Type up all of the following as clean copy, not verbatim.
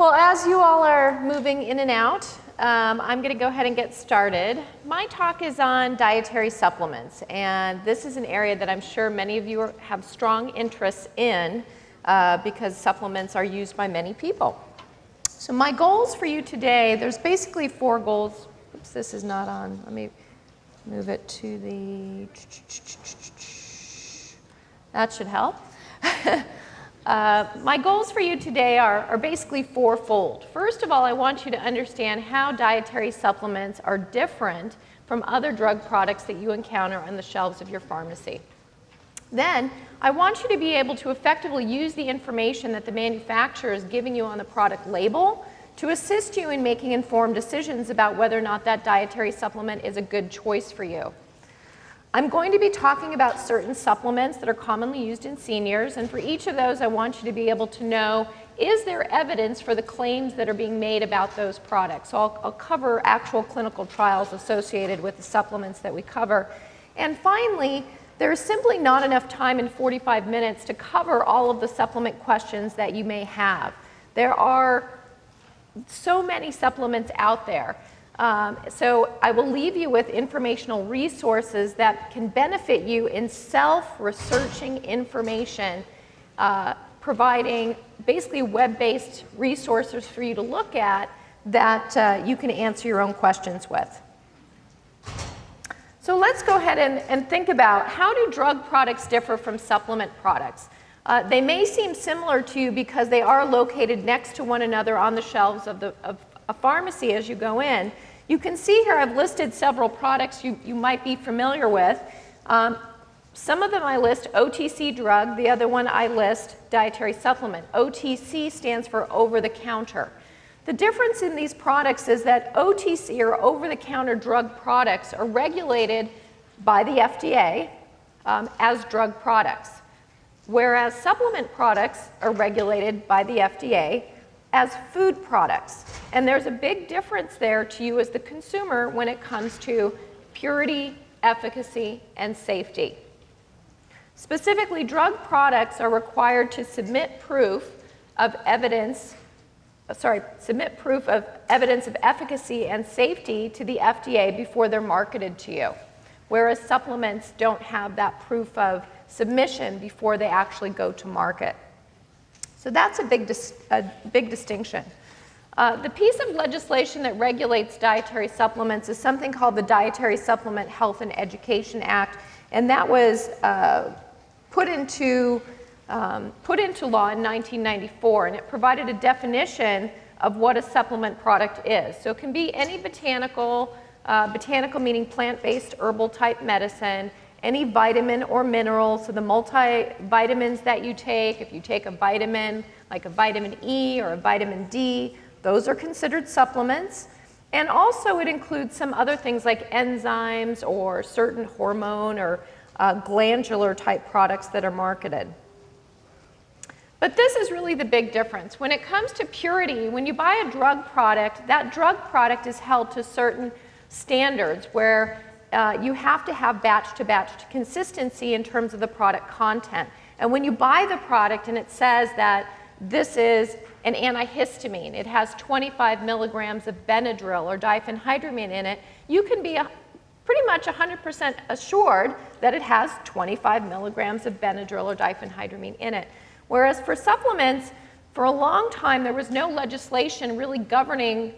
Well, as you all are moving in and out, I'm going to go ahead and get started. My talk is on dietary supplements, and this is an area that I'm sure many of you have strong interests in because supplements are used by many people. So my goals for you today, there's basically 4 goals. Oops, this is not on. Let me move it to the... That should help. My goals for you today are basically 4-fold. First of all, I want you to understand how dietary supplements are different from other drug products that you encounter on the shelves of your pharmacy. Then, I want you to be able to effectively use the information that the manufacturer is giving you on the product label to assist you in making informed decisions about whether or not that dietary supplement is a good choice for you. I'm going to be talking about certain supplements that are commonly used in seniors, and for each of those I want you to be able to know, is there evidence for the claims that are being made about those products? So I'll cover actual clinical trials associated with the supplements that we cover. And finally, there's simply not enough time in 45 minutes to cover all of the supplement questions that you may have. There are so many supplements out there. So I will leave you with informational resources that can benefit you in self-researching information, providing basically web-based resources for you to look at that you can answer your own questions with. So let's go ahead and think about, how do drug products differ from supplement products? They may seem similar to you because they are located next to one another on the shelves of a pharmacy as you go in. You can see here I've listed several products you might be familiar with. Some of them I list OTC drug, the other one I list dietary supplement. OTC stands for over-the-counter. The difference in these products is that OTC, or over-the-counter drug products, are regulated by the FDA as drug products, whereas supplement products are regulated by the FDA as food products. And there's a big difference there to you as the consumer when it comes to purity, efficacy, and safety. Specifically, drug products are required to submit proof of evidence of efficacy and safety to the FDA before they're marketed to you, whereas supplements don't have that proof of submission before they actually go to market. So that's a big distinction. The piece of legislation that regulates dietary supplements is something called the Dietary Supplement Health and Education Act, and that was put into law in 1994, and it provided a definition of what a supplement product is. So it can be any botanical meaning plant-based herbal type medicine, any vitamin or mineral, so the multivitamins that you take, if you take a vitamin like a vitamin E or a vitamin D, those are considered supplements. And also it includes some other things like enzymes or certain hormone or glandular type products that are marketed. But this is really the big difference. When it comes to purity, when you buy a drug product, that drug product is held to certain standards where you have to have batch-to-batch consistency in terms of the product content. And when you buy the product and it says that this is an antihistamine, it has 25 milligrams of Benadryl or diphenhydramine in it, you can be pretty much 100% assured that it has 25 milligrams of Benadryl or diphenhydramine in it. Whereas for supplements, for a long time there was no legislation really governing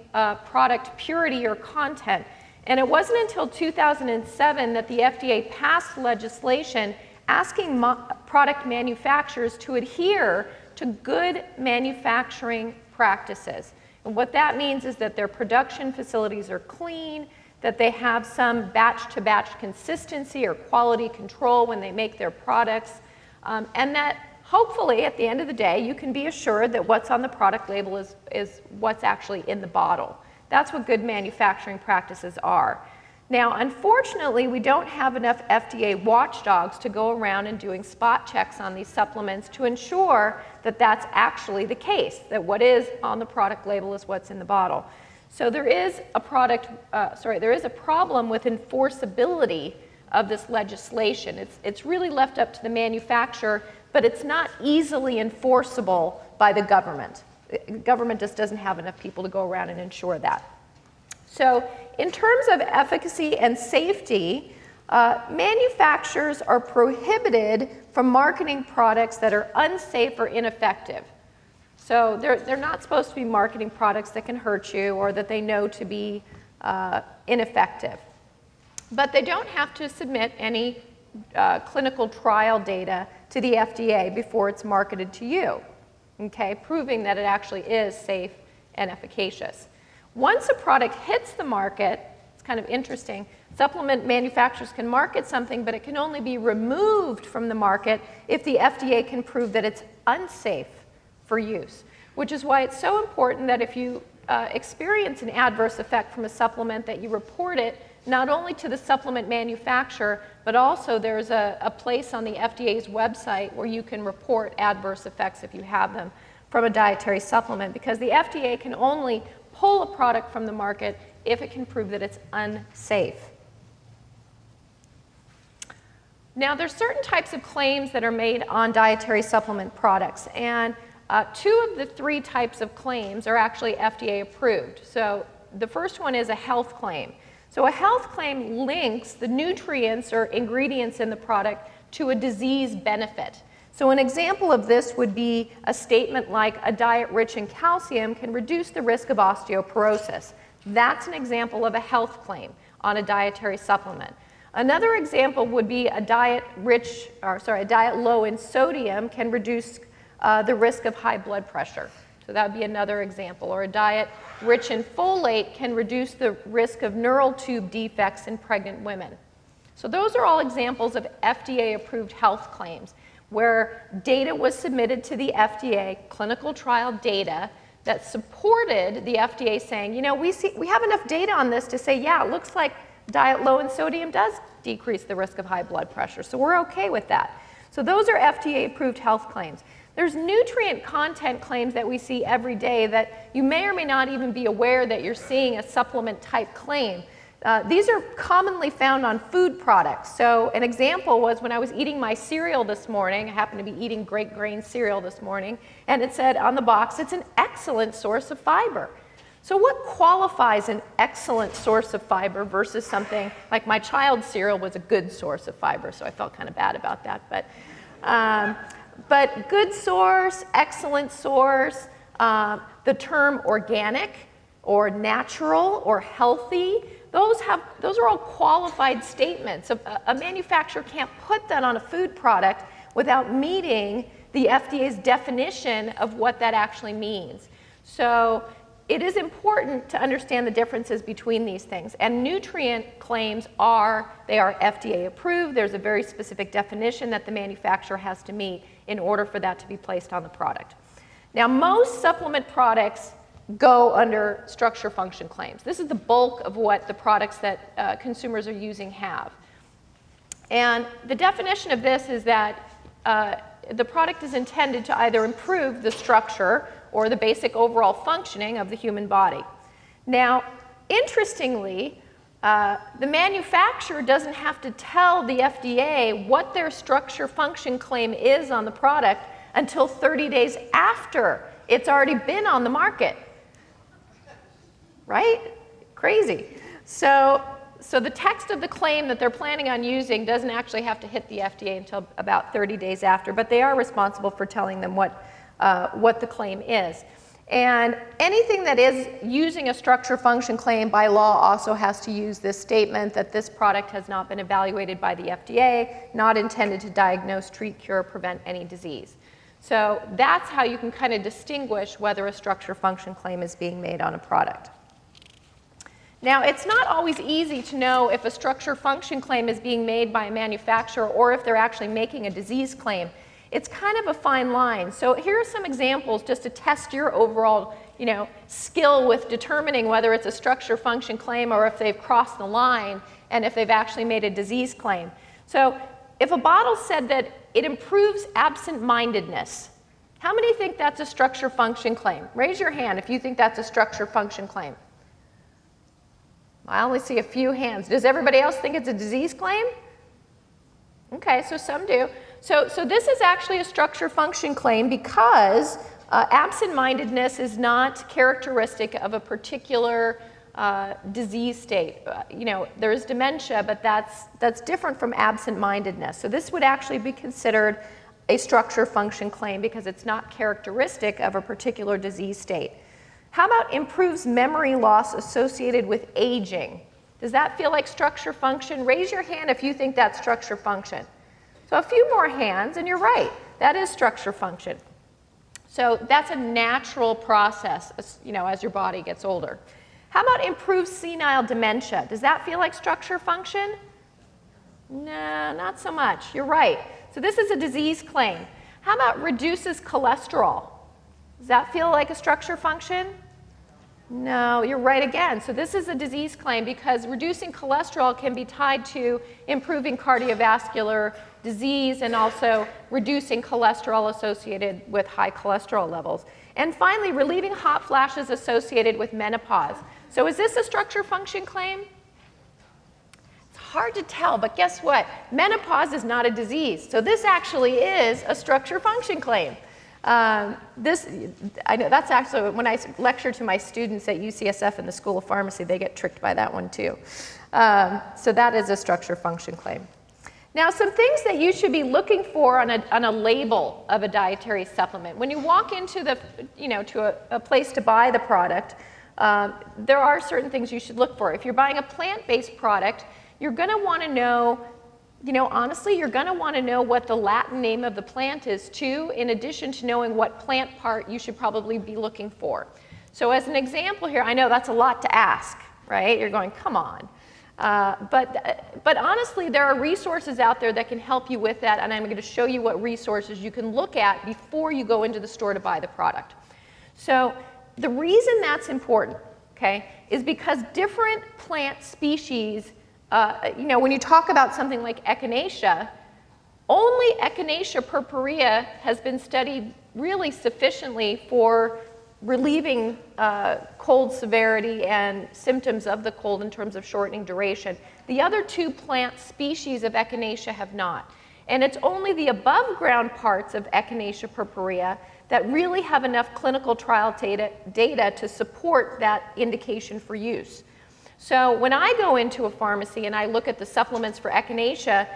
product purity or content. And it wasn't until 2007 that the FDA passed legislation asking product manufacturers to adhere to good manufacturing practices. And what that means is that their production facilities are clean, that they have some batch-to-batch consistency or quality control when they make their products, and that hopefully at the end of the day you can be assured that what's on the product label is what's actually in the bottle. That's what good manufacturing practices are. Now, unfortunately, we don't have enough FDA watchdogs to go around and doing spot checks on these supplements to ensure that that's actually the case, that what is on the product label is what's in the bottle. So there is a problem with enforceability of this legislation. It's really left up to the manufacturer, but it's not easily enforceable by the government. the government just doesn't have enough people to go around and ensure that. So in terms of efficacy and safety, manufacturers are prohibited from marketing products that are unsafe or ineffective. So they're not supposed to be marketing products that can hurt you or that they know to be ineffective. But they don't have to submit any clinical trial data to the FDA before it's marketed to you, okay, proving that it actually is safe and efficacious. Once a product hits the market, it's kind of interesting, supplement manufacturers can market something, but it can only be removed from the market if the FDA can prove that it's unsafe for use, which is why it's so important that if you experience an adverse effect from a supplement, that you report it not only to the supplement manufacturer, but also there's a place on the FDA's website where you can report adverse effects if you have them from a dietary supplement, because the FDA can only pull a product from the market if it can prove that it's unsafe. Now, there's certain types of claims that are made on dietary supplement products, and 2 of the 3 types of claims are actually FDA approved. So the first one is a health claim. So a health claim links the nutrients or ingredients in the product to a disease benefit. So an example of this would be a statement like a diet rich in calcium can reduce the risk of osteoporosis. That's an example of a health claim on a dietary supplement. Another example would be a diet low in sodium can reduce the risk of high blood pressure. So that would be another example. Or a diet rich in folate can reduce the risk of neural tube defects in pregnant women. So those are all examples of FDA-approved health claims where data was submitted to the FDA, clinical trial data, that supported the FDA saying, you know, we have enough data on this to say, yeah, it looks like diet low in sodium does decrease the risk of high blood pressure, so we're okay with that. So those are FDA-approved health claims. There's nutrient content claims that we see every day that you may or may not even be aware that you're seeing a supplement type claim. These are commonly found on food products. So an example was when I was eating my cereal this morning, I happened to be eating Great Grain cereal this morning, and it said on the box, it's an excellent source of fiber. So what qualifies an excellent source of fiber versus something like my child's cereal was a good source of fiber, so I felt kind of bad about that. But good source, excellent source, the term organic or natural or healthy, those are all qualified statements. A manufacturer can't put that on a food product without meeting the FDA's definition of what that actually means. So it is important to understand the differences between these things. And nutrient claims are FDA approved. There's a very specific definition that the manufacturer has to meet in order for that to be placed on the product. Now, most supplement products go under structure function claims. This is the bulk of what the products that consumers are using have. And the definition of this is that the product is intended to either improve the structure or the basic overall functioning of the human body. Now, interestingly, the manufacturer doesn't have to tell the FDA what their structure function claim is on the product until 30 days after it's already been on the market. Right? Crazy. So the text of the claim that they're planning on using doesn't actually have to hit the FDA until about 30 days after, but they are responsible for telling them what the claim is. And anything that is using a structure function claim by law also has to use this statement that this product has not been evaluated by the FDA, not intended to diagnose, treat, cure, or prevent any disease. So that's how you can kind of distinguish whether a structure function claim is being made on a product. Now, it's not always easy to know if a structure function claim is being made by a manufacturer or if they're actually making a disease claim. It's kind of a fine line. So here are some examples just to test your overall, skill with determining whether it's a structure function claim or if they've crossed the line and if they've actually made a disease claim. So if a bottle said that it improves absent-mindedness, how many think that's a structure function claim? Raise your hand if you think that's a structure function claim. I only see a few hands. Does everybody else think it's a disease claim? Okay, so some do. So this is actually a structure function claim because Absent-mindedness is not characteristic of a particular disease state. You know, there's dementia, but that's different from absent-mindedness. So this would actually be considered a structure-function claim because it's not characteristic of a particular disease state. How about improves memory loss associated with aging? Does that feel like structure-function? Raise your hand if you think that's structure-function. So a few more hands, and you're right. That is structure-function. So that's a natural process, you know, as your body gets older. How about improves senile dementia? Does that feel like structure-function? No, not so much. You're right. So this is a disease claim. How about reduces cholesterol? Does that feel like a structure-function? No, you're right again. So this is a disease claim because reducing cholesterol can be tied to improving cardiovascular disease and also reducing cholesterol associated with high cholesterol levels. And finally, relieving hot flashes associated with menopause. So is this a structure-function claim? It's hard to tell, but guess what? Menopause is not a disease. So this actually is a structure-function claim. I know that's actually when I lecture to my students at UCSF in the School of Pharmacy, they get tricked by that one too. So that is a structure-function claim. Now, some things that you should be looking for on a label of a dietary supplement. When you walk into the, you know, to a place to buy the product, there are certain things you should look for. If you're buying a plant-based product, you're going to want to know, you know, honestly, you're going to want to know what the Latin name of the plant is too, in addition to knowing what plant part you should probably be looking for. So as an example here, I know that's a lot to ask, right? You're going, come on. But honestly, there are resources out there that can help you with that, and I'm going to show you what resources you can look at before you go into the store to buy the product. So the reason that's important, okay, is because different plant species, you know, when you talk about something like Echinacea, only Echinacea purpurea has been studied really sufficiently for relieving cold severity and symptoms of the cold in terms of shortening duration. The other two plant species of Echinacea have not. And it's only the above ground parts of Echinacea purpurea that really have enough clinical trial data to support that indication for use. So when I go into a pharmacy and I look at the supplements for Echinacea,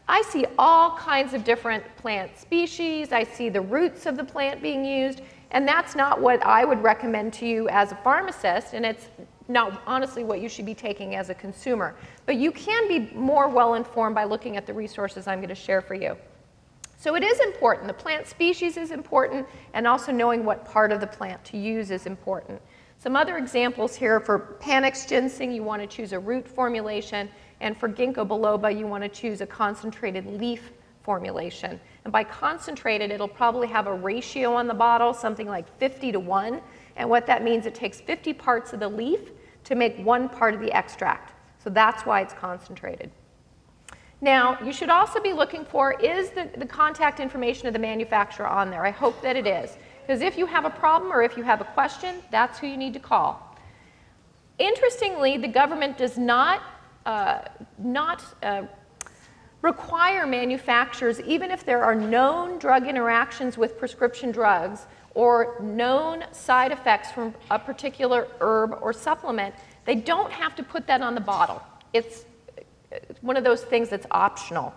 I see all kinds of different plant species. I see the roots of the plant being used. And that's not what I would recommend to you as a pharmacist, and it's not honestly what you should be taking as a consumer. But you can be more well informed by looking at the resources I'm going to share for you. So it is important. The plant species is important, and also knowing what part of the plant to use is important. Some other examples here: for Panax ginseng, you want to choose a root formulation, and for ginkgo biloba, you want to choose a concentrated leaf formulation. And by concentrated, it'll probably have a ratio on the bottle, something like 50:1. And what that means, it takes 50 parts of the leaf to make 1 part of the extract. So that's why it's concentrated. Now, you should also be looking for, is the contact information of the manufacturer on there? I hope that it is. Because if you have a problem or if you have a question, that's who you need to call. Interestingly, the government does not require manufacturers, even if there are known drug interactions with prescription drugs or known side effects from a particular herb or supplement, they don't have to put that on the bottle. It's one of those things that's optional.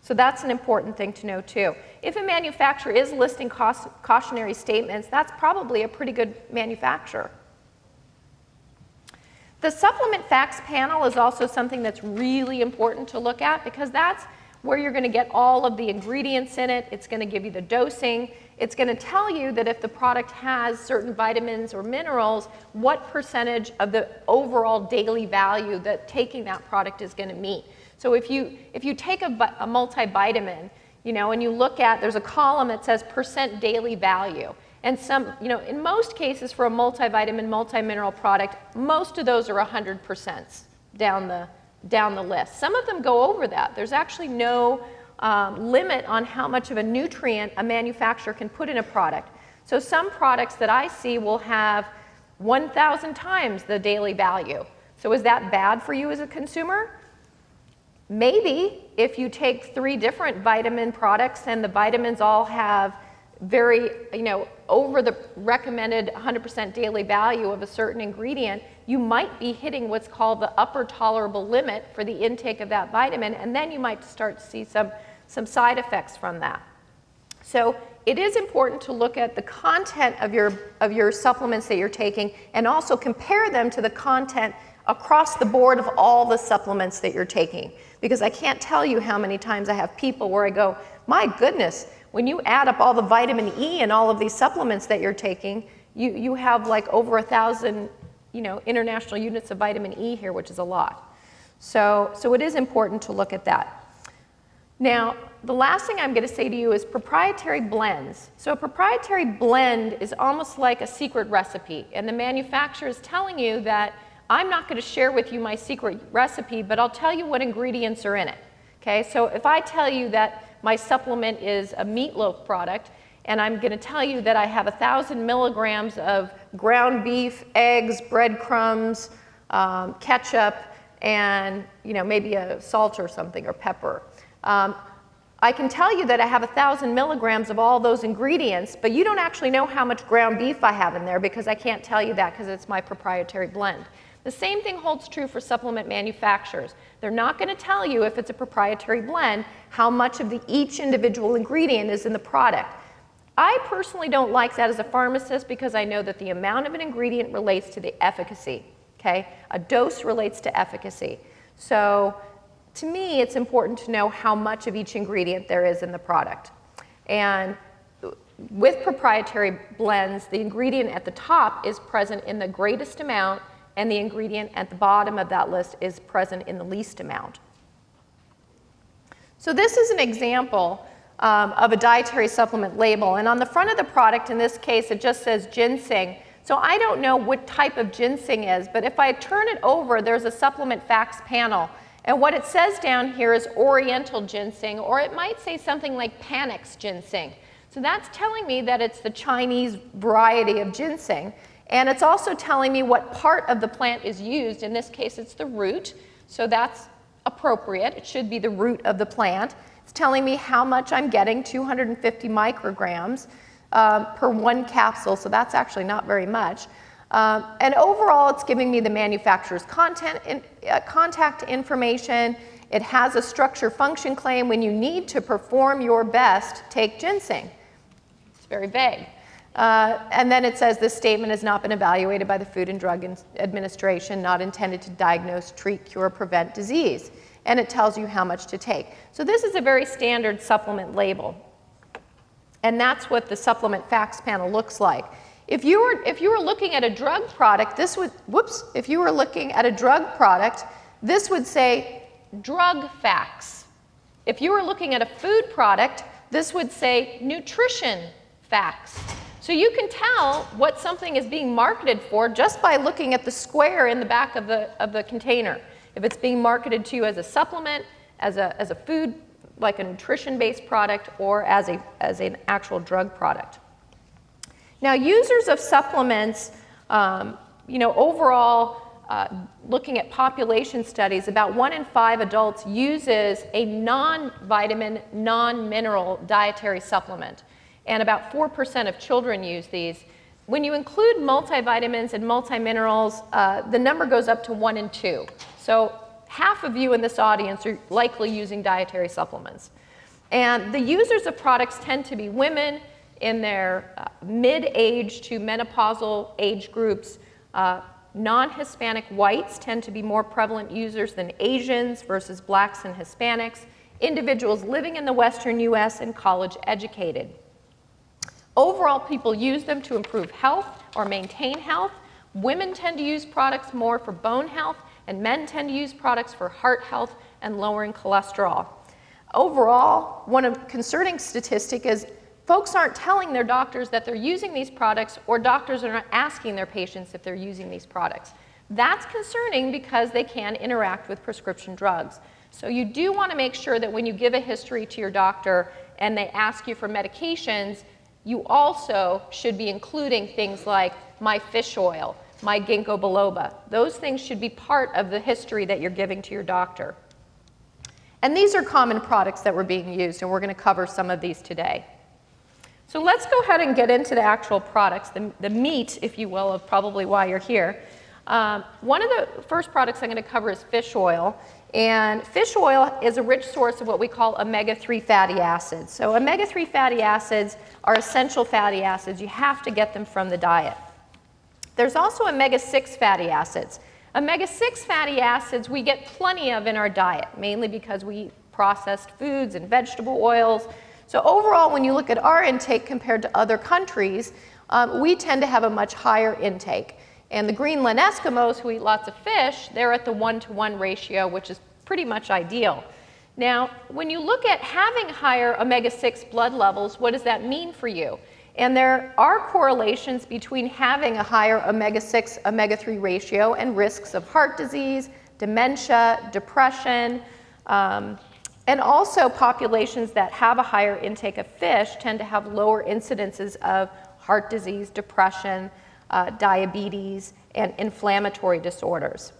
So that's an important thing to know too. If a manufacturer is listing cautionary statements, that's probably a pretty good manufacturer. The supplement facts panel is also something that's really important to look at, because that's where you're going to get all of the ingredients in it. It's going to give you the dosing. It's going to tell you that if the product has certain vitamins or minerals, what percentage of the overall daily value that taking that product is going to meet. So if you take a multivitamin, you know, and you look at, there's a column that says % daily value. And some, you know, in most cases for a multivitamin, multimineral product, most of those are 100% down the list. Some of them go over that. There's actually no limit on how much of a nutrient a manufacturer can put in a product. So some products that I see will have 1,000 times the daily value. So is that bad for you as a consumer? Maybe if you take 3 different vitamin products and the vitamins all have very, over the recommended 100% daily value of a certain ingredient, you might be hitting what's called the upper tolerable limit for the intake of that vitamin, and then you might start to see some side effects from that. So it is important to look at the content of your supplements that you're taking and also compare them to the content across the board of all the supplements that you're taking. Because I can't tell you how many times I have people where I go, my goodness, when you add up all the vitamin E and all of these supplements that you're taking, you have like over 1,000 international units of vitamin E here, which is a lot. So it is important to look at that. Now, the last thing I'm going to say to you is proprietary blends. So a proprietary blend is almost like a secret recipe, and the manufacturer is telling you that I'm not going to share with you my secret recipe, but I'll tell you what ingredients are in it. Okay, so if I tell you that my supplement is a meatloaf product, and I'm going to tell you that I have 1,000 milligrams of ground beef, eggs, breadcrumbs, ketchup, and maybe a salt or something, or pepper. I can tell you that I have 1,000 milligrams of all those ingredients, but you don't actually know how much ground beef I have in there because I can't tell you that because it's my proprietary blend. The same thing holds true for supplement manufacturers. They're not going to tell you, if it's a proprietary blend, how much of each individual ingredient is in the product. I personally don't like that as a pharmacist because I know that the amount of an ingredient relates to the efficacy. Okay? A dose relates to efficacy. So to me, it's important to know how much of each ingredient there is in the product. And with proprietary blends, the ingredient at the top is present in the greatest amount, and the ingredient at the bottom of that list is present in the least amount. So this is an example of a dietary supplement label, and on the front of the product, in this case, it just says ginseng. So I don't know what type of ginseng is, but if I turn it over, there's a supplement facts panel, and what it says down here is oriental ginseng, or it might say something like Panax ginseng. So that's telling me that it's the Chinese variety of ginseng. And it's also telling me what part of the plant is used. In this case, it's the root, so that's appropriate. It should be the root of the plant. It's telling me how much I'm getting, 250 micrograms per one capsule, so that's actually not very much. And overall, it's giving me the manufacturer's contact information. It has a structure function claim. When you need to perform your best, take ginseng. It's very vague. And then it says this statement has not been evaluated by the Food and Drug Administration, not intended to diagnose, treat, cure, prevent disease. And it tells you how much to take. So this is a very standard supplement label. And that's what the supplement facts panel looks like. If you were looking at a drug product, this would, if you were looking at a drug product, this would say drug facts. If you were looking at a food product, this would say nutrition facts. So you can tell what something is being marketed for just by looking at the square in the back of the container. If it's being marketed to you as a supplement, as a food, like a nutrition-based product, or as an actual drug product. Now, users of supplements, overall, looking at population studies, about 1 in 5 adults uses a non-vitamin, non-mineral dietary supplement. And about 4% of children use these. When you include multivitamins and multiminerals, the number goes up to 1 in 2. So half of you in this audience are likely using dietary supplements. And the users of products tend to be women in their mid-age to menopausal age groups. Non-Hispanic whites tend to be more prevalent users than Asians versus blacks and Hispanics. Individuals living in the Western US and college educated. Overall, people use them to improve health or maintain health. Women tend to use products more for bone health, and men tend to use products for heart health and lowering cholesterol. Overall, one concerning statistic is folks aren't telling their doctors that they're using these products, or doctors are not asking their patients if they're using these products. That's concerning because they can interact with prescription drugs. So you do want to make sure that when you give a history to your doctor and they ask you for medications, you also should be including things like my fish oil, my ginkgo biloba. Those things should be part of the history that you're giving to your doctor. And these are common products that were being used, and we're going to cover some of these today. So let's go ahead and get into the actual products, the meat, if you will, of probably why you're here. One of the first products I'm going to cover is fish oil. And fish oil is a rich source of what we call omega-3 fatty acids. So omega-3 fatty acids are essential fatty acids. You have to get them from the diet. There's also omega-6 fatty acids. Omega-6 fatty acids we get plenty of in our diet, mainly because we eat processed foods and vegetable oils. So overall, when you look at our intake compared to other countries, we tend to have a much higher intake. And the Greenland Eskimos, who eat lots of fish, they're at the 1-to-1 ratio, which is pretty much ideal. Now, when you look at having higher omega-6 blood levels, what does that mean for you? And there are correlations between having a higher omega-6, omega-3 ratio and risks of heart disease, dementia, depression, and also populations that have a higher intake of fish tend to have lower incidences of heart disease, depression, diabetes, and inflammatory disorders.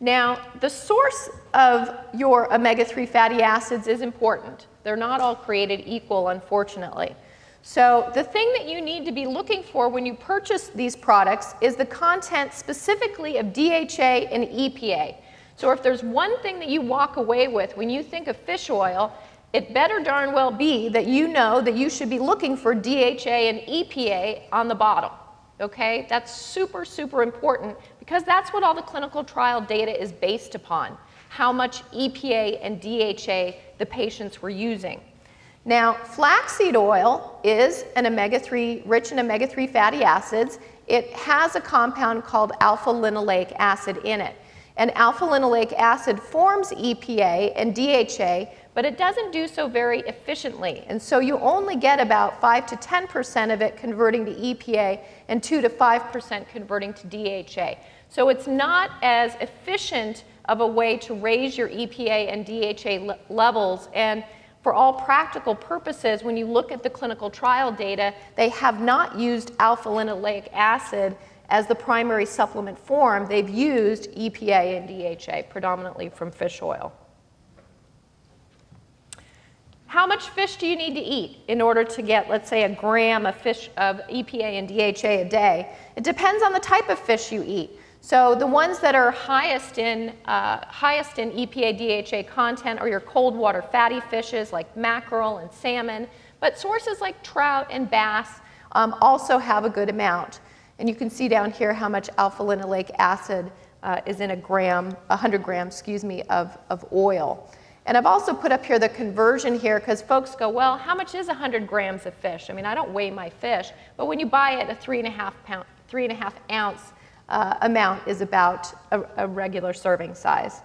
Now, the source of your omega-3 fatty acids is important. They're not all created equal, unfortunately. So the thing that you need to be looking for when you purchase these products is the content specifically of DHA and EPA. So if there's one thing that you walk away with when you think of fish oil, it better darn well be that you know that you should be looking for DHA and EPA on the bottle. Okay? That's super, super important because that's what all the clinical trial data is based upon, how much EPA and DHA the patients were using. Now, flaxseed oil is an omega-3, rich in omega-3 fatty acids. It has a compound called alpha-linoleic acid in it. And alpha-linoleic acid forms EPA and DHA, but it doesn't do so very efficiently. And so you only get about 5 to 10% of it converting to EPA and 2 to 5% converting to DHA. So it's not as efficient of a way to raise your EPA and DHA levels. And for all practical purposes, when you look at the clinical trial data, they have not used alpha-linoleic acid as the primary supplement form. They've used EPA and DHA, predominantly from fish oil. How much fish do you need to eat in order to get, let's say, a gram of EPA and DHA a day? It depends on the type of fish you eat. So the ones that are highest in EPA, DHA content are your cold water fatty fishes like mackerel and salmon, but sources like trout and bass also have a good amount. And you can see down here how much alpha-linoleic acid is in 100 grams, of oil. And I've also put up here the conversion here because folks go, well, how much is 100 grams of fish? I mean, I don't weigh my fish, but when you buy it, a 3.5 ounce amount is about a regular serving size.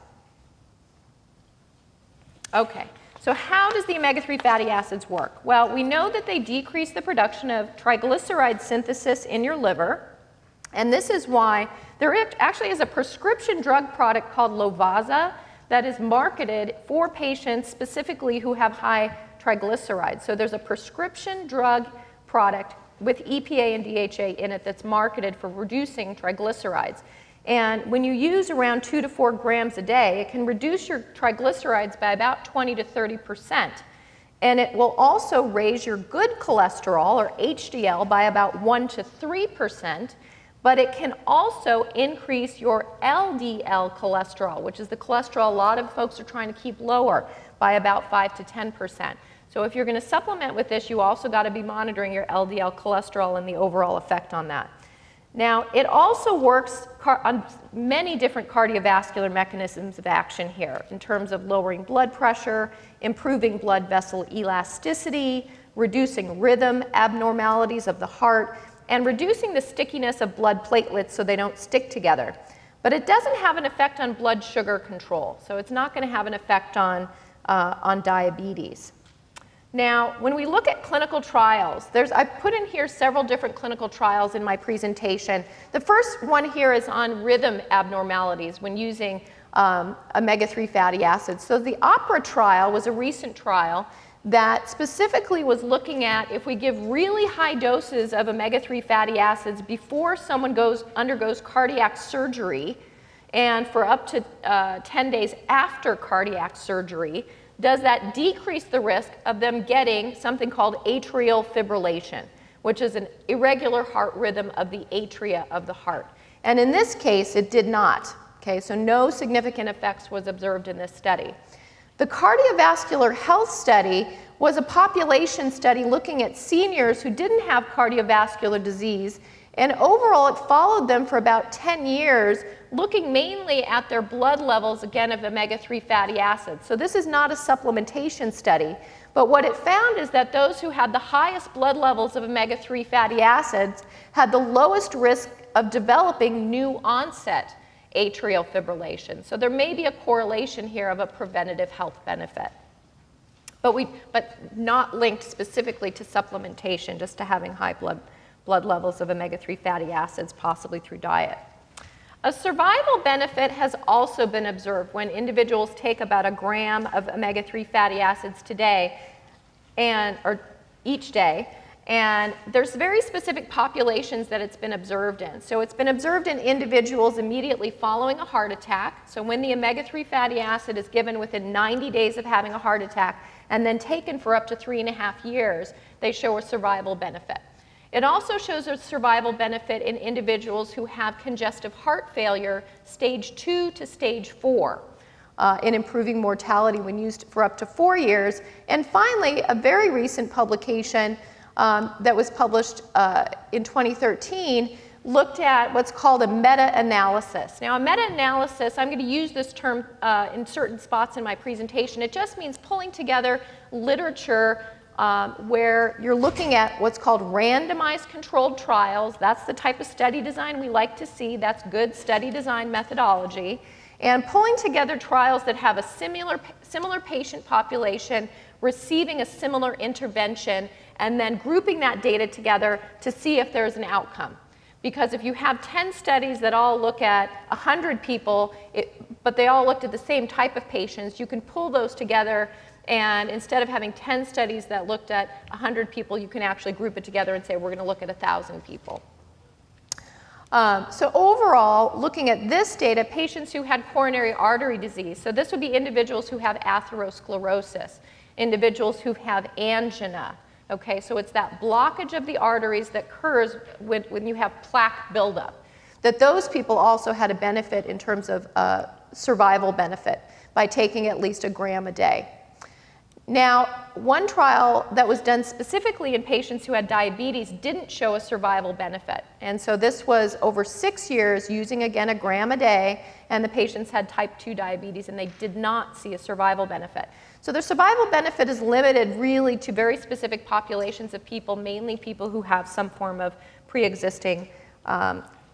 Okay, so how does the omega-3 fatty acids work? Well, we know that they decrease the production of triglyceride synthesis in your liver, and this is why there actually is a prescription drug product called Lovaza that is marketed for patients specifically who have high triglycerides. So there's a prescription drug product with EPA and DHA in it that's marketed for reducing triglycerides. And when you use around 2 to 4 grams a day, it can reduce your triglycerides by about 20 to 30%. And it will also raise your good cholesterol, or HDL, by about 1 to 3%. But it can also increase your LDL cholesterol, which is the cholesterol a lot of folks are trying to keep lower, by about 5 to 10%. So if you're going to supplement with this, you also got to be monitoring your LDL cholesterol and the overall effect on that. Now, it also works on many different cardiovascular mechanisms of action here in terms of lowering blood pressure, improving blood vessel elasticity, reducing rhythm abnormalities of the heart, and reducing the stickiness of blood platelets so they don't stick together. But it doesn't have an effect on blood sugar control, so it's not going to have an effect on diabetes. Now, when we look at clinical trials, I put in here several different clinical trials in my presentation. The first one here is on rhythm abnormalities when using omega-3 fatty acids. So the OPERA trial was a recent trial that specifically was looking at if we give really high doses of omega-3 fatty acids before someone undergoes cardiac surgery and for up to 10 days after cardiac surgery, does that decrease the risk of them getting something called atrial fibrillation, which is an irregular heart rhythm of the atria of the heart. And in this case, it did not. Okay, so no significant effects was observed in this study. The cardiovascular health study was a population study looking at seniors who didn't have cardiovascular disease, and overall it followed them for about 10 years, looking mainly at their blood levels, again, of omega-3 fatty acids. So this is not a supplementation study, but what it found is that those who had the highest blood levels of omega-3 fatty acids had the lowest risk of developing new onset atrial fibrillation. So there may be a correlation here of a preventative health benefit, but not linked specifically to supplementation, just to having high blood levels of omega-3 fatty acids, possibly through diet. A survival benefit has also been observed when individuals take about a gram of omega-3 fatty acids or each day. And there's very specific populations that it's been observed in. So it's been observed in individuals immediately following a heart attack. So when the omega-3 fatty acid is given within 90 days of having a heart attack and then taken for up to 3.5 years, they show a survival benefit. It also shows a survival benefit in individuals who have congestive heart failure, stage 2 to stage 4. In improving mortality when used for up to 4 years. And finally, a very recent publication that was published in 2013 looked at what's called a meta-analysis. Now, a meta-analysis, I'm going to use this term in certain spots in my presentation. It just means pulling together literature where you're looking at what's called randomized controlled trials. That's the type of study design we like to see. That's good study design methodology. And pulling together trials that have a similar patient population receiving a similar intervention, and then grouping that data together to see if there's an outcome. Because if you have 10 studies that all look at 100 people, but they all looked at the same type of patients, you can pull those together, and instead of having 10 studies that looked at 100 people, you can actually group it together and say, we're going to look at 1,000 people. So overall, looking at this data, patients who had coronary artery disease, so this would be individuals who have atherosclerosis, individuals who have angina. Okay, so it's that blockage of the arteries that occurs when you have plaque buildup. That those people also had a benefit in terms of survival benefit by taking at least a gram a day. Now, one trial that was done specifically in patients who had diabetes didn't show a survival benefit. And so this was over 6 years using, again, a gram a day, and the patients had type 2 diabetes, and they did not see a survival benefit. So the survival benefit is limited really to very specific populations of people, mainly people who have some form of pre-existing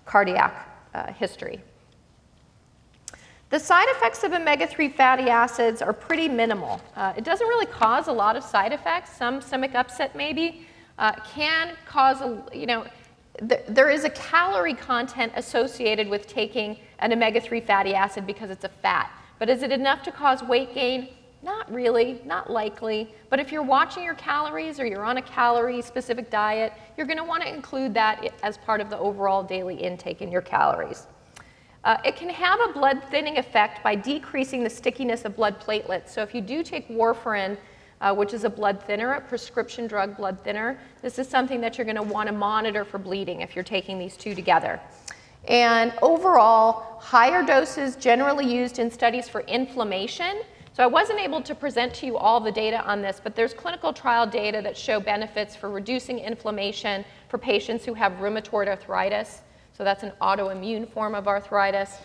cardiac history. The side effects of omega-3 fatty acids are pretty minimal. It doesn't really cause a lot of side effects. Some stomach upset maybe can cause, there is a calorie content associated with taking an omega-3 fatty acid because it's a fat. But is it enough to cause weight gain? Not really, not likely. But if you're watching your calories or you're on a calorie-specific diet, you're going to want to include that as part of the overall daily intake in your calories. It can have a blood thinning effect by decreasing the stickiness of blood platelets. So if you do take warfarin, which is a blood thinner, a prescription drug blood thinner, this is something that you're going to want to monitor for bleeding if you're taking these two together. And overall, higher doses generally used in studies for inflammation. So I wasn't able to present to you all the data on this, but there's clinical trial data that show benefits for reducing inflammation for patients who have rheumatoid arthritis. So that's an autoimmune form of arthritis.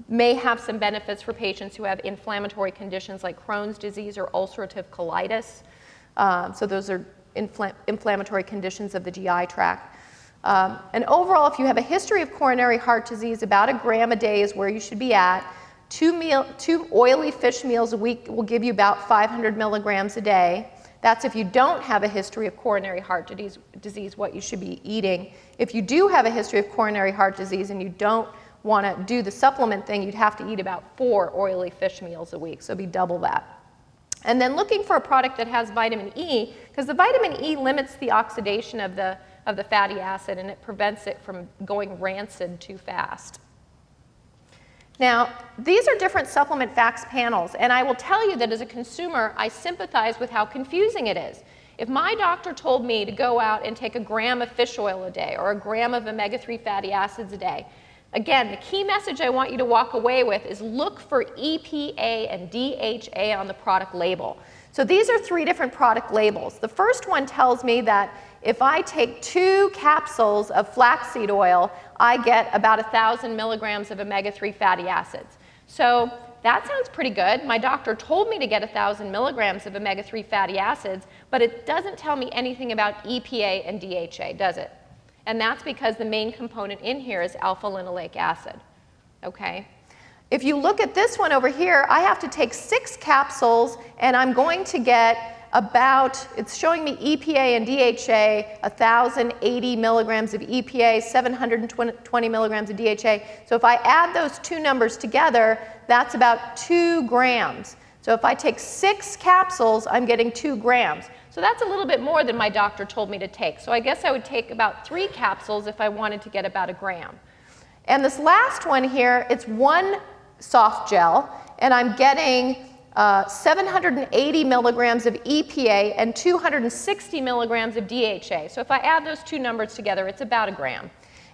May have some benefits for patients who have inflammatory conditions like Crohn's disease or ulcerative colitis. So those are inflammatory conditions of the GI tract. And overall, if you have a history of coronary heart disease, about a gram a day is where you should be at. Two oily fish meals a week will give you about 500 milligrams a day. That's if you don't have a history of coronary heart disease, what you should be eating. If you do have a history of coronary heart disease and you don't want to do the supplement thing, you'd have to eat about 4 oily fish meals a week, so it'd be double that. And then looking for a product that has vitamin E, because the vitamin E limits the oxidation of the fatty acid and it prevents it from going rancid too fast. Now, these are different supplement facts panels, and I will tell you that as a consumer, I sympathize with how confusing it is. If my doctor told me to go out and take a gram of fish oil a day or a gram of omega-3 fatty acids a day, again, the key message I want you to walk away with is look for EPA and DHA on the product label. So these are 3 different product labels. The first one tells me that if I take 2 capsules of flaxseed oil, I get about 1,000 milligrams of omega-3 fatty acids. So that sounds pretty good. My doctor told me to get 1,000 milligrams of omega-3 fatty acids, but it doesn't tell me anything about EPA and DHA, does it? And that's because the main component in here is alpha-linoleic acid. Okay? If you look at this one over here, I have to take 6 capsules, and I'm going to get about, it's showing me EPA and DHA, 1,080 milligrams of EPA, 720 milligrams of DHA. So if I add those 2 numbers together, that's about 2 grams. So if I take 6 capsules, I'm getting 2 grams. So that's a little bit more than my doctor told me to take. So I guess I would take about 3 capsules if I wanted to get about 1 gram. And this last one here, it's 1 soft gel, and I'm getting 780 milligrams of EPA and 260 milligrams of DHA. So if I add those 2 numbers together, it's about 1 gram.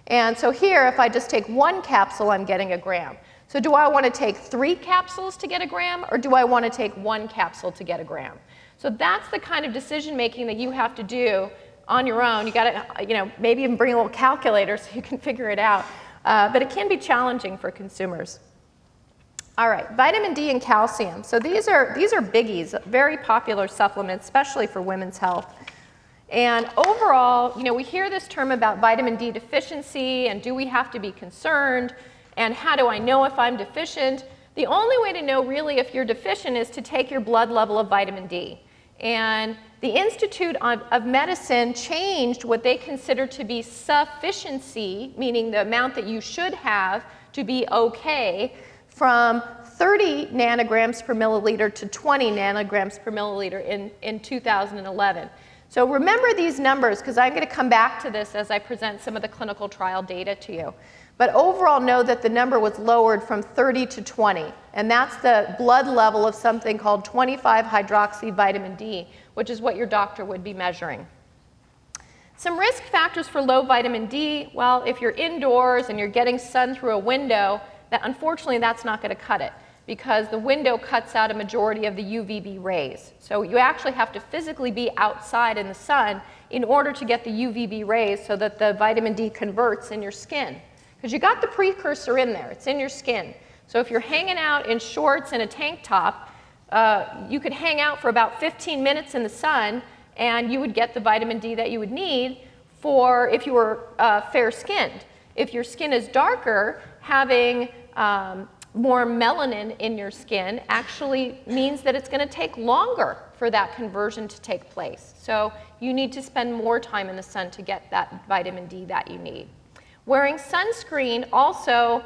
And so here, if I just take 1 capsule, I'm getting 1 gram. So do I want to take 3 capsules to get 1 gram, or do I want to take 1 capsule to get 1 gram? So that's the kind of decision making that you have to do on your own. You got to, maybe even bring a little calculator so you can figure it out. But it can be challenging for consumers. All right, vitamin D and calcium. So these are biggies, very popular supplements, especially for women's health. And overall, we hear this term about vitamin D deficiency, and do we have to be concerned, and how do I know if I'm deficient? The only way to know really if you're deficient is to take your blood level of vitamin D. And the Institute of Medicine changed what they consider to be sufficiency, meaning the amount that you should have to be okay, from 30 nanograms per milliliter to 20 nanograms per milliliter in 2011. So remember these numbers, because I'm going to come back to this as I present some of the clinical trial data to you. But overall, know that the number was lowered from 30 to 20, and that's the blood level of something called 25-hydroxy vitamin D, which is what your doctor would be measuring. Some risk factors for low vitamin D, well, if you're indoors and you're getting sun through a window, unfortunately, that's not going to cut it, because the window cuts out a majority of the UVB rays. So you actually have to physically be outside in the sun in order to get the UVB rays so that the vitamin D converts in your skin. Because you got the precursor in there, it's in your skin. So if you're hanging out in shorts and a tank top, you could hang out for about 15 minutes in the sun, and you would get the vitamin D that you would need for if you were fair-skinned. If your skin is darker, having more melanin in your skin actually means that it's going to take longer for that conversion to take place. So you need to spend more time in the sun to get that vitamin D that you need. Wearing sunscreen also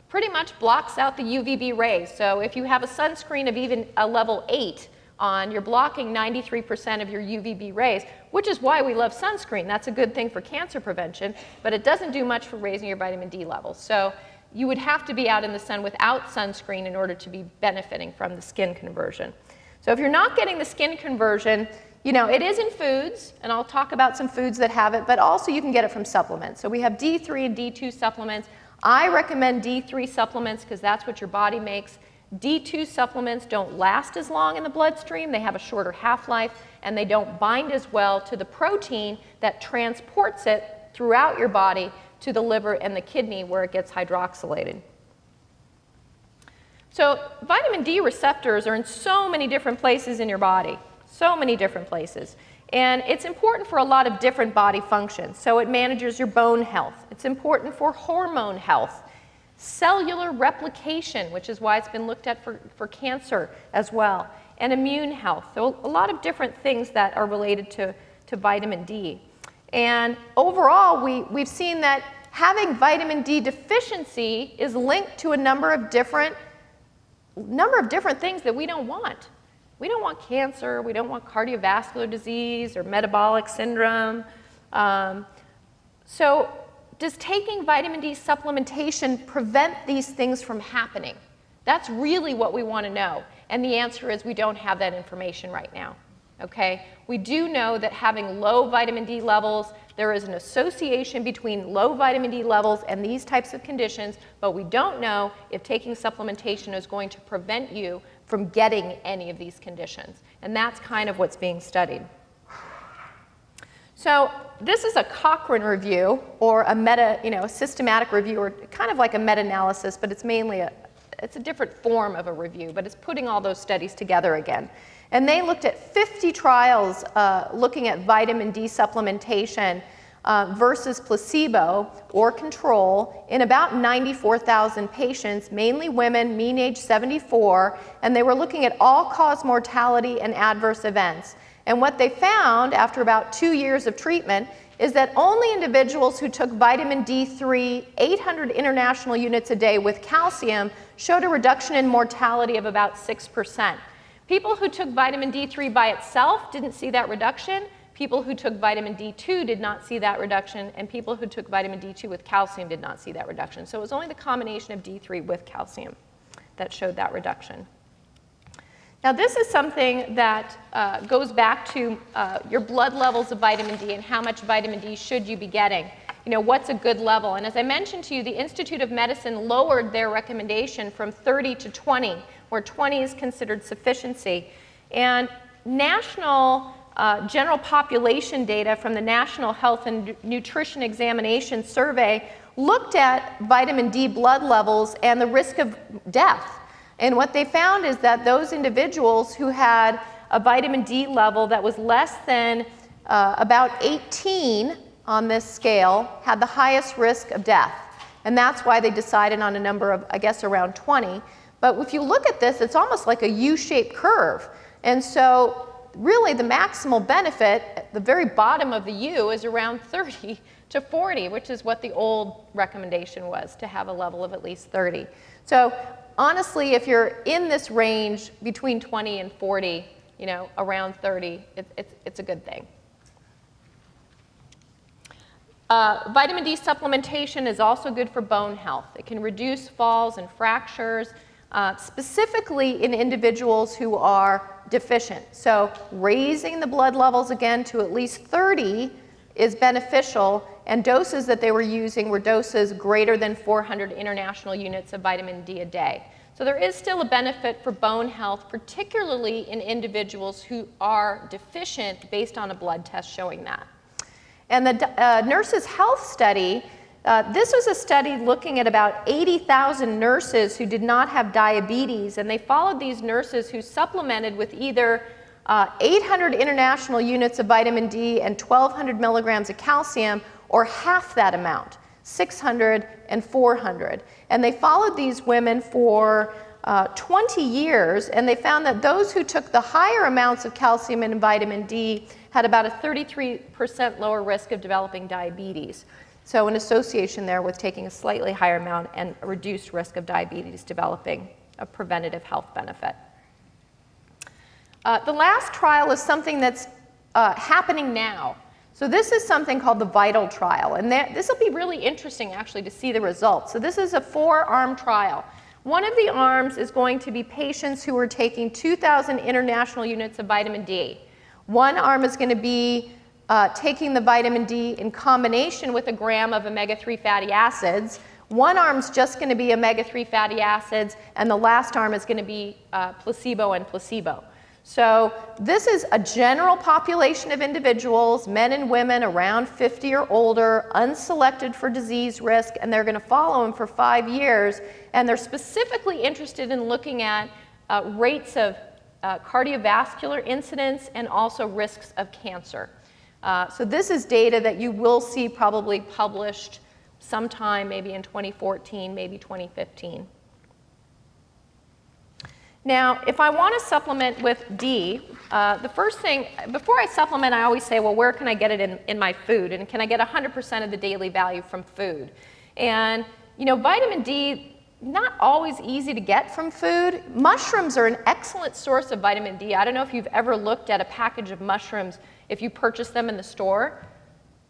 pretty much blocks out the UVB rays. So if you have a sunscreen of even a level 8 on, you're blocking 93% of your UVB rays, which is why we love sunscreen. That's a good thing for cancer prevention, but it doesn't do much for raising your vitamin D levels. So you would have to be out in the sun without sunscreen in order to be benefiting from the skin conversion. So if you're not getting the skin conversion, it is in foods, and I'll talk about some foods that have it, but also you can get it from supplements. So we have D3 and D2 supplements. I recommend D3 supplements because that's what your body makes. D2 supplements don't last as long in the bloodstream. They have a shorter half-life, and they don't bind as well to the protein that transports it throughout your body to the liver and the kidney where it gets hydroxylated. So vitamin D receptors are in so many different places in your body, so many different places. And it's important for a lot of different body functions. So it manages your bone health. It's important for hormone health, cellular replication, which is why it's been looked at for cancer as well, and immune health. So a lot of different things that are related to vitamin D. And overall, we've seen that having vitamin D deficiency is linked to a number of different things that we don't want. We don't want cancer, we don't want cardiovascular disease or metabolic syndrome. So does taking vitamin D supplementation prevent these things from happening? That's really what we want to know. And the answer is we don't have that information right now. Okay? We do know that having low vitamin D levels, there is an association between low vitamin D levels and these types of conditions, but we don't know if taking supplementation is going to prevent you from getting any of these conditions. And that's kind of what's being studied. So this is a Cochrane review, or a a systematic review, or kind of like a meta-analysis, but it's mainly it's a different form of a review, but it's putting all those studies together again. And they looked at 50 trials looking at vitamin D supplementation versus placebo or control in about 94,000 patients, mainly women, mean age 74, and they were looking at all-cause mortality and adverse events. And what they found after about 2 years of treatment is that only individuals who took vitamin D3, 800 international units a day with calcium, showed a reduction in mortality of about 6%. People who took vitamin D3 by itself didn't see that reduction. People who took vitamin D2 did not see that reduction, and people who took vitamin D2 with calcium did not see that reduction. So it was only the combination of D3 with calcium that showed that reduction. Now this is something that goes back to your blood levels of vitamin D and how much vitamin D should you be getting. You know, what's a good level? And as I mentioned to you, the Institute of Medicine lowered their recommendation from 30 to 20, where 20 is considered sufficiency. And national general population data from the National Health and Nutrition Examination Survey looked at vitamin D blood levels and the risk of death. And what they found is that those individuals who had a vitamin D level that was less than about 18 on this scale had the highest risk of death. And that's why they decided on a number of, I guess, around 20. But if you look at this, it's almost like a U-shaped curve. And so really the maximal benefit at the very bottom of the U is around 30 to 40, which is what the old recommendation was, to have a level of at least 30. So honestly, if you're in this range between 20 and 40, you know, around 30, it's a good thing. Vitamin D supplementation is also good for bone health. It can reduce falls and fractures, specifically in individuals who are deficient. So raising the blood levels again to at least 30 is beneficial, and doses that they were using were doses greater than 400 international units of vitamin D a day. So there is still a benefit for bone health, particularly in individuals who are deficient based on a blood test showing that. And the Nurses' Health Study, this was a study looking at about 80,000 nurses who did not have diabetes, and they followed these nurses who supplemented with either 800 international units of vitamin D and 1,200 milligrams of calcium, or half that amount, 600 and 400. And they followed these women for 20 years, and they found that those who took the higher amounts of calcium and vitamin D had about a 33% lower risk of developing diabetes. So an association there with taking a slightly higher amount and a reduced risk of diabetes developing a preventative health benefit. The last trial is something that's happening now. So this is something called the VITAL trial, and this will be really interesting actually to see the results. So this is a 4-arm trial. One of the arms is going to be patients who are taking 2,000 international units of vitamin D. One arm is going to be taking the vitamin D in combination with a gram of omega-3 fatty acids. One arm's just going to be omega-3 fatty acids, and the last arm is going to be placebo and placebo. So this is a general population of individuals, men and women around 50 or older, unselected for disease risk, and they're going to follow them for 5 years. And they're specifically interested in looking at rates of cardiovascular incidence and also risks of cancer. So this is data that you will see probably published sometime maybe in 2014, maybe 2015. Now, if I want to supplement with D, the first thing, before I supplement, I always say, well, where can I get it in my food? And can I get 100% of the daily value from food? And, you know, vitamin D, not always easy to get from food. Mushrooms are an excellent source of vitamin D. I don't know if you've ever looked at a package of mushrooms if you purchase them in the store.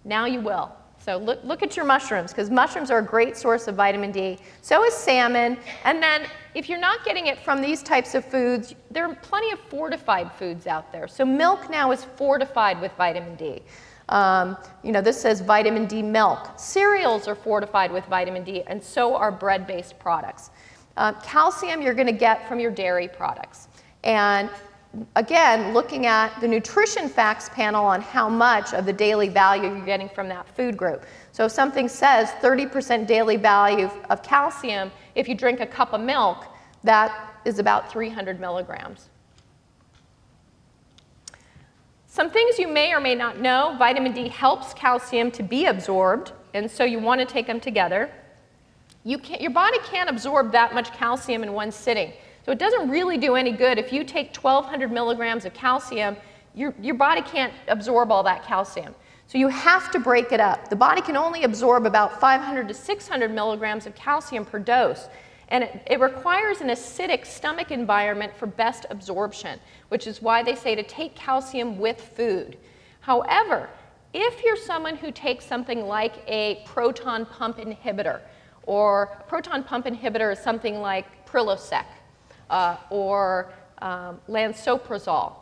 Now you will. So look at your mushrooms, because mushrooms are a great source of vitamin D. So is salmon. And then if you're not getting it from these types of foods, there are plenty of fortified foods out there. So milk now is fortified with vitamin D. You know, this says vitamin D milk. Cereals are fortified with vitamin D, and so are bread-based products. Calcium you're going to get from your dairy products. And again, looking at the nutrition facts panel on how much of the daily value you're getting from that food group. So if something says 30% daily value of calcium, if you drink a cup of milk, that is about 300 milligrams. Some things you may or may not know: vitamin D helps calcium to be absorbed, and so you want to take them together. Your body can't absorb that much calcium in one sitting. So it doesn't really do any good. If you take 1,200 milligrams of calcium, your body can't absorb all that calcium. So you have to break it up. The body can only absorb about 500 to 600 milligrams of calcium per dose. And it requires an acidic stomach environment for best absorption, which is why they say to take calcium with food. However, if you're someone who takes something like a proton pump inhibitor, or a proton pump inhibitor is something like Prilosec, or lansoprazole,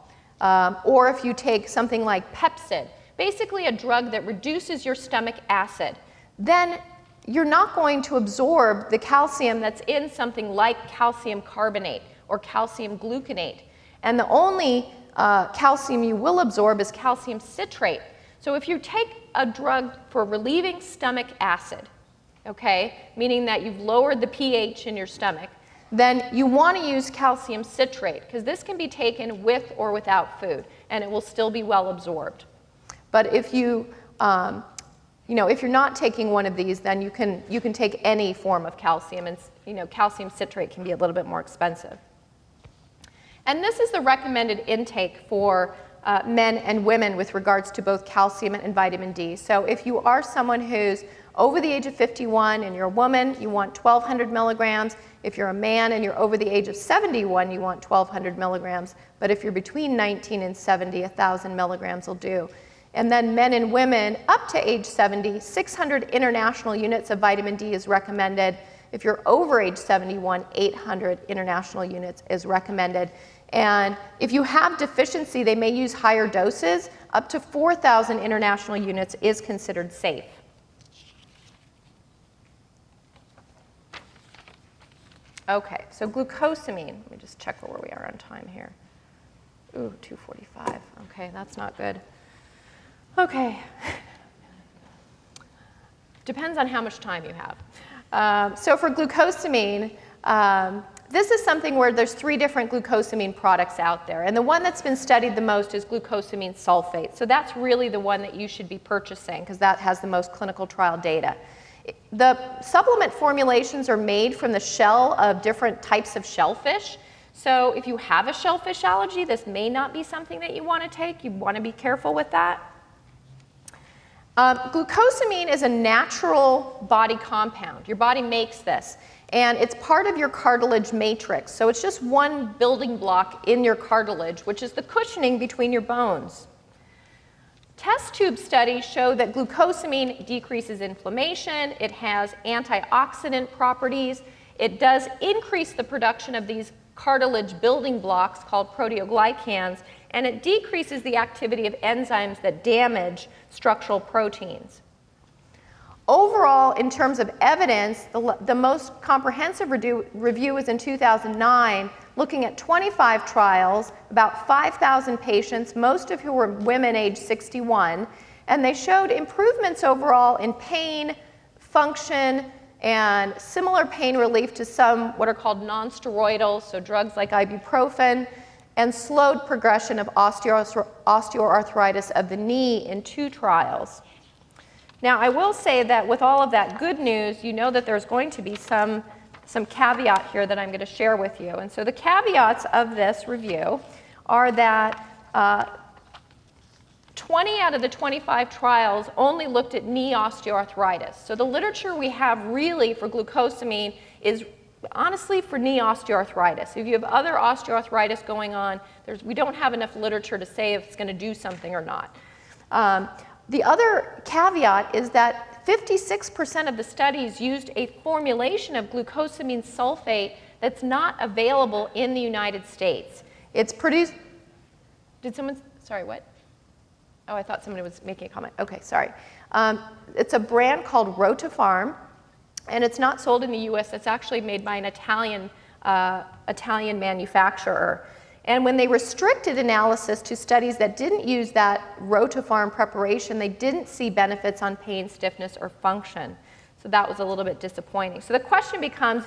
or if you take something like Pepcid, basically a drug that reduces your stomach acid, then you're not going to absorb the calcium that's in something like calcium carbonate or calcium gluconate. And the only calcium you will absorb is calcium citrate. So if you take a drug for relieving stomach acid, okay, meaning that you've lowered the pH in your stomach, then you want to use calcium citrate, because this can be taken with or without food, and it will still be well absorbed. But if you if you're not taking one of these, then you can take any form of calcium, and calcium citrate can be a little bit more expensive. And this is the recommended intake for men and women with regards to both calcium and vitamin D. So if you are someone who's over the age of 51 and you're a woman, you want 1,200 milligrams. If you're a man and you're over the age of 71, you want 1,200 milligrams. But if you're between 19 and 70, 1,000 milligrams will do. And then men and women up to age 70, 600 international units of vitamin D is recommended. If you're over age 71, 800 international units is recommended. And if you have deficiency, they may use higher doses. Up to 4,000 international units is considered safe. Okay, so glucosamine. Let me just check where we are on time here. Ooh, 2:45. Okay, that's not good. Okay. Depends on how much time you have. So for glucosamine, this is something where there's 3 different glucosamine products out there. And the one that's been studied the most is glucosamine sulfate. So that's really the one that you should be purchasing, because that has the most clinical trial data. The supplement formulations are made from the shell of different types of shellfish. So if you have a shellfish allergy, this may not be something that you want to take. You want to be careful with that. Glucosamine is a natural body compound. Your body makes this, and it's part of your cartilage matrix. So it's just one building block in your cartilage, which is the cushioning between your bones. Test tube studies show that glucosamine decreases inflammation. It has antioxidant properties. It does increase the production of these cartilage building blocks called proteoglycans, and it decreases the activity of enzymes that damage structural proteins. Overall, in terms of evidence, the most comprehensive review was in 2009, looking at 25 trials, about 5,000 patients, most of who were women aged 61, and they showed improvements overall in pain, function, and similar pain relief to some what are called non-steroidals, so drugs like ibuprofen, and slowed progression of osteoarthritis of the knee in 2 trials. Now, I will say that with all of that good news, you know that there's going to be some caveat here that I'm going to share with you. And so the caveats of this review are that 20 out of the 25 trials only looked at knee osteoarthritis. So the literature we have really for glucosamine is honestly for knee osteoarthritis. If you have other osteoarthritis going on, we don't have enough literature to say if it's going to do something or not. The other caveat is that 56% of the studies used a formulation of glucosamine sulfate that's not available in the United States. It's produced, did someone, sorry, what? Oh, I thought somebody was making a comment. Okay, sorry. It's a brand called Rotifarm, and it's not sold in the US. It's actually made by an Italian manufacturer. And when they restricted analysis to studies that didn't use that Rotifarm preparation, they didn't see benefits on pain, stiffness, or function. So that was a little bit disappointing. So the question becomes,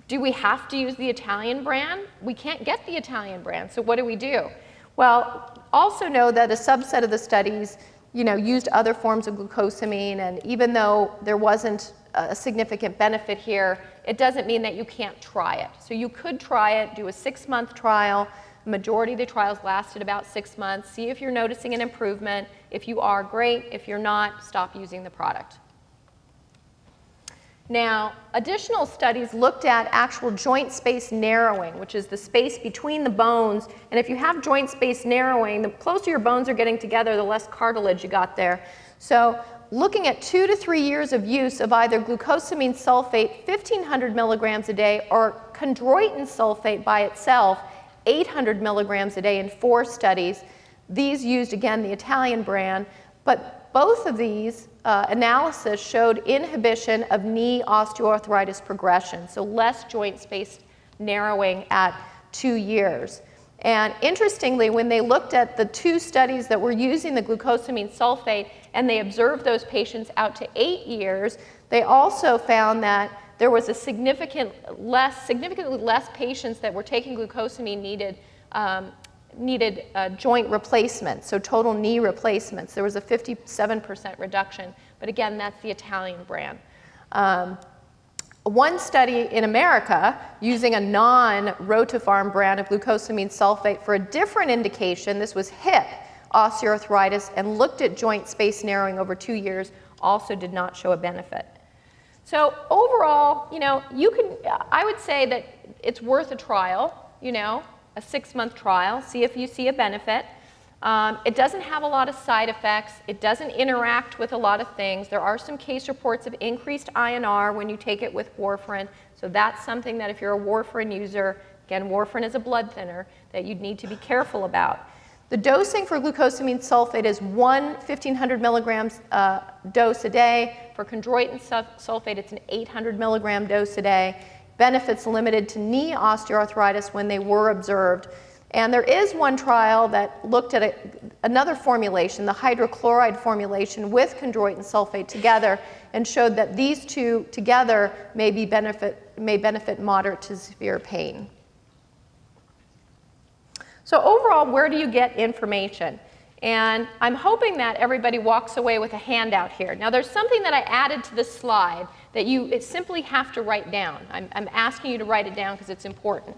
do we have to use the Italian brand? We can't get the Italian brand, so what do we do? Well, also know that a subset of the studies, used other forms of glucosamine, and even though there wasn't a significant benefit here, it doesn't mean that you can't try it. So you could try it, do a 6-month trial. The majority of the trials lasted about 6 months. See if you're noticing an improvement. If you are, great. If you're not, stop using the product. Now, additional studies looked at actual joint space narrowing, which is the space between the bones. And if you have joint space narrowing, the closer your bones are getting together, the less cartilage you got there. So looking at 2 to 3 years of use of either glucosamine sulfate, 1,500 milligrams a day, or chondroitin sulfate by itself, 800 milligrams a day in 4 studies. These used, again, the Italian brand. But both of these analysis showed inhibition of knee osteoarthritis progression, so less joint space narrowing at 2 years. And interestingly, when they looked at the 2 studies that were using the glucosamine sulfate and they observed those patients out to 8 years, they also found that there was a significantly less patients that were taking glucosamine needed joint replacements, so total knee replacements. There was a 57% reduction, but again, that's the Italian brand. One study in America using a non-Rotifarm brand of glucosamine sulfate for a different indication, this was hip osteoarthritis, and looked at joint space narrowing over 2 years, also did not show a benefit. So overall, I would say that it's worth a trial, a 6-month trial, see if you see a benefit. It doesn't have a lot of side effects. It doesn't interact with a lot of things. There are some case reports of increased INR when you take it with warfarin. So that's something that if you're a warfarin user, again, warfarin is a blood thinner, that you'd need to be careful about. The dosing for glucosamine sulfate is 1,500 milligrams dose a day. For chondroitin sulfate, it's an 800 milligram dose a day. Benefits limited to knee osteoarthritis when they were observed. And there is one trial that looked at another formulation, the hydrochloride formulation with chondroitin sulfate together, and showed that these two together may benefit moderate to severe pain. So overall, where do you get information? And I'm hoping that everybody walks away with a handout here. Now, there's something that I added to this slide that you simply have to write down. I'm asking you to write it down because it's important.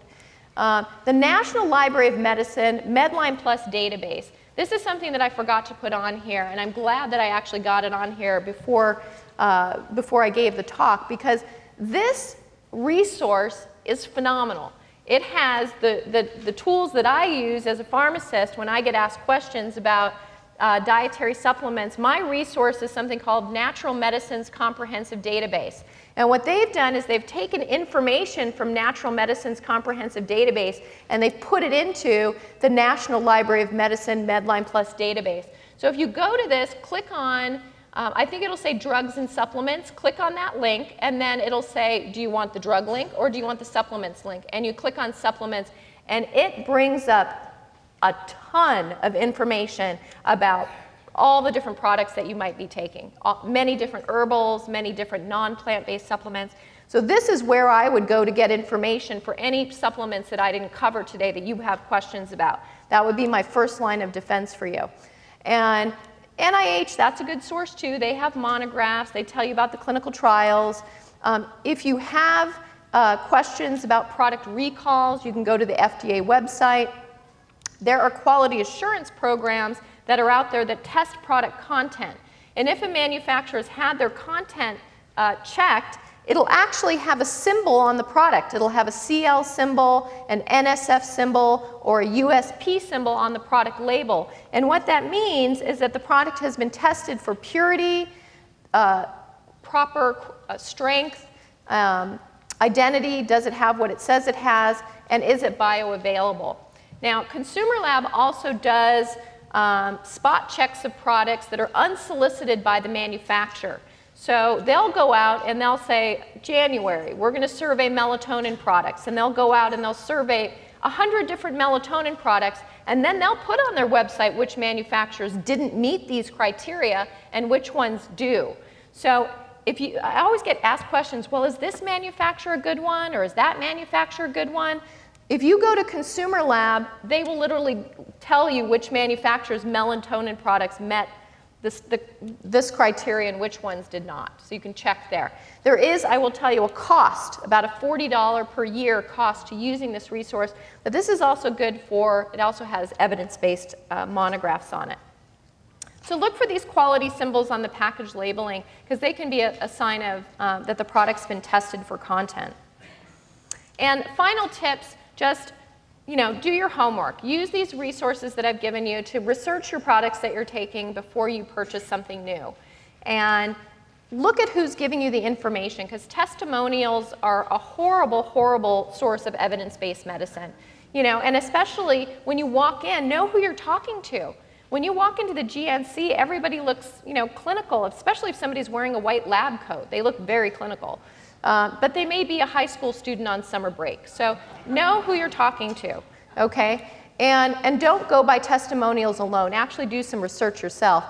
The National Library of Medicine Medline Plus database. This is something that I forgot to put on here, and I'm glad that I actually got it on here before I gave the talk, because this resource is phenomenal. It has the tools that I use as a pharmacist when I get asked questions about dietary supplements. My resource is something called Natural Medicine's Comprehensive Database. And what they've done is they've taken information from Natural Medicine's Comprehensive Database and they've put it into the National Library of Medicine Medline Plus database. So if you go to this, click on, I think it'll say drugs and supplements. Click on that link, and then it'll say, do you want the drug link or do you want the supplements link? And you click on supplements, and it brings up a ton of information about all the different products that you might be taking. Many different herbals, many different non-plant-based supplements. So this is where I would go to get information for any supplements that I didn't cover today that you have questions about. That would be my first line of defense for you. And NIH, that's a good source too. They have monographs. They tell you about the clinical trials. If you have questions about product recalls, you can go to the FDA website. There are quality assurance programs that are out there that test product content. And if a manufacturer has had their content checked it'll actually have a symbol on the product. It'll have a CL symbol, an NSF symbol, or a USP symbol on the product label. And what that means is that the product has been tested for purity, proper strength, identity, does it have what it says it has, and is it bioavailable? Now, Consumer Lab also does spot checks of products that are unsolicited by the manufacturer. So they'll go out and they'll say, January, we're going to survey melatonin products. And they'll go out and they'll survey 100 different melatonin products. And then they'll put on their website which manufacturers didn't meet these criteria and which ones do. So I always get asked questions, well, is this manufacturer a good one? Or is that manufacturer a good one? If you go to Consumer Lab, they will literally tell you which manufacturer's melatonin products met this criteria and which ones did not. So you can check there. There is, I will tell you, a cost, about a $40 per year cost to using this resource, but this is also good for, it also has evidence-based monographs on it. So look for these quality symbols on the package labeling because they can be a sign of that the product's been tested for content. And final tips, just do your homework. Use these resources that I've given you to research your products that you're taking before you purchase something new. And look at who's giving you the information, because testimonials are a horrible, horrible source of evidence-based medicine. And especially when you walk in, know who you're talking to. When you walk into the GNC, everybody looks, clinical, especially if somebody's wearing a white lab coat. They look very clinical. But they may be a high school student on summer break. So know who you're talking to, okay? And don't go by testimonials alone. Actually do some research yourself.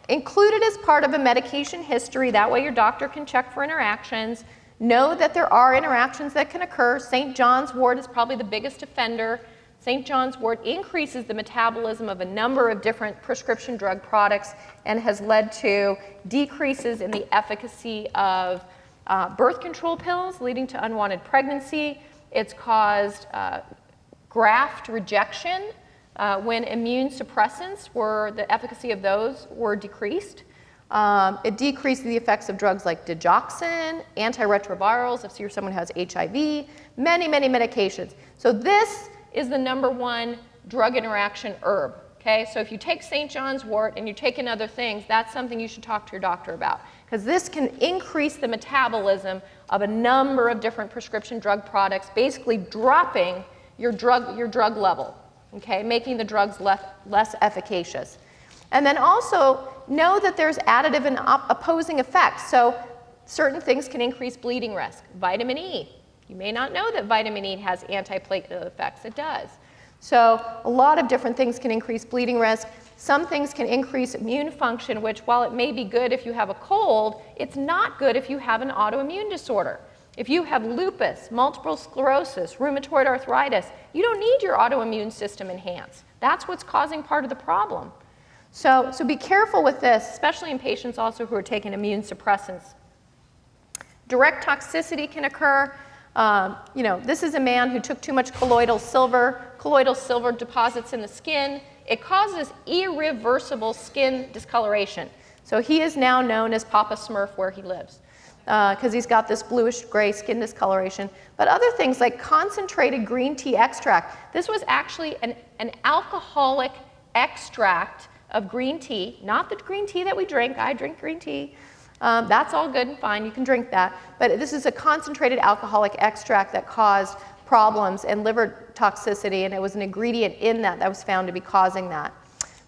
Include it as part of a medication history. That way your doctor can check for interactions. Know that there are interactions that can occur. St. John's wort is probably the biggest offender. St. John's wort increases the metabolism of a number of different prescription drug products and has led to decreases in the efficacy of birth control pills, leading to unwanted pregnancy. It's caused graft rejection when immune suppressants the efficacy of those were decreased. It decreased the effects of drugs like digoxin, antiretrovirals if you're someone who has HIV, many, many medications. So this is the #1 drug interaction herb. Okay, so if you take St. John's wort and you're taking other things, that's something you should talk to your doctor about, because this can increase the metabolism of a number of different prescription drug products, basically dropping your drug level, okay, making the drugs less efficacious. And then also know that there's additive and opposing effects. So certain things can increase bleeding risk. Vitamin E. You may not know that vitamin E has antiplatelet effects. It does. So a lot of different things can increase bleeding risk. Some things can increase immune function, which while it may be good if you have a cold, it's not good if you have an autoimmune disorder. If you have lupus, multiple sclerosis, rheumatoid arthritis, you don't need your autoimmune system enhanced. That's what's causing part of the problem. So be careful with this, especially in patients also who are taking immune suppressants. Direct toxicity can occur. This is a man who took too much colloidal silver. Colloidal silver deposits in the skin. It causes irreversible skin discoloration. So he is now known as Papa Smurf where he lives because he's got this bluish-gray skin discoloration. But other things like concentrated green tea extract. This was actually an alcoholic extract of green tea, not the green tea that we drink. I drink green tea. That's all good and fine. You can drink that. But this is a concentrated alcoholic extract that caused problems and liver toxicity, and it was an ingredient in that was found to be causing that.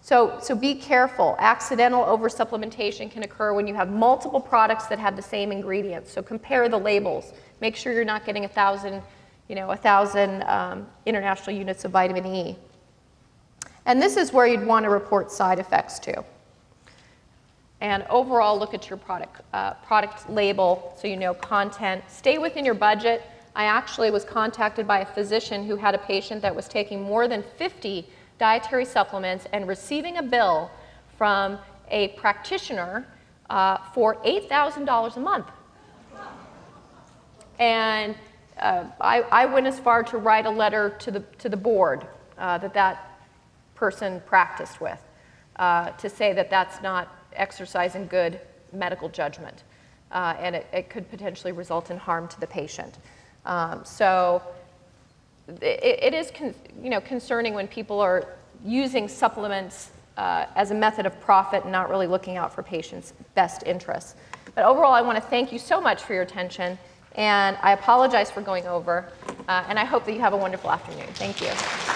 So be careful. Accidental oversupplementation can occur when you have multiple products that have the same ingredients. So compare the labels. Make sure you're not getting 1,000 international units of vitamin E. And this is where you'd want to report side effects to. And overall, look at your product label so you know content. Stay within your budget. I actually was contacted by a physician who had a patient that was taking more than 50 dietary supplements and receiving a bill from a practitioner for $8,000 a month. And I went as far to write a letter to the board that person practiced with to say that that's not exercising good medical judgment. and it could potentially result in harm to the patient. So it is concerning when people are using supplements as a method of profit and not really looking out for patients' best interests. But overall, I want to thank you so much for your attention, and I apologize for going over, and I hope that you have a wonderful afternoon. Thank you.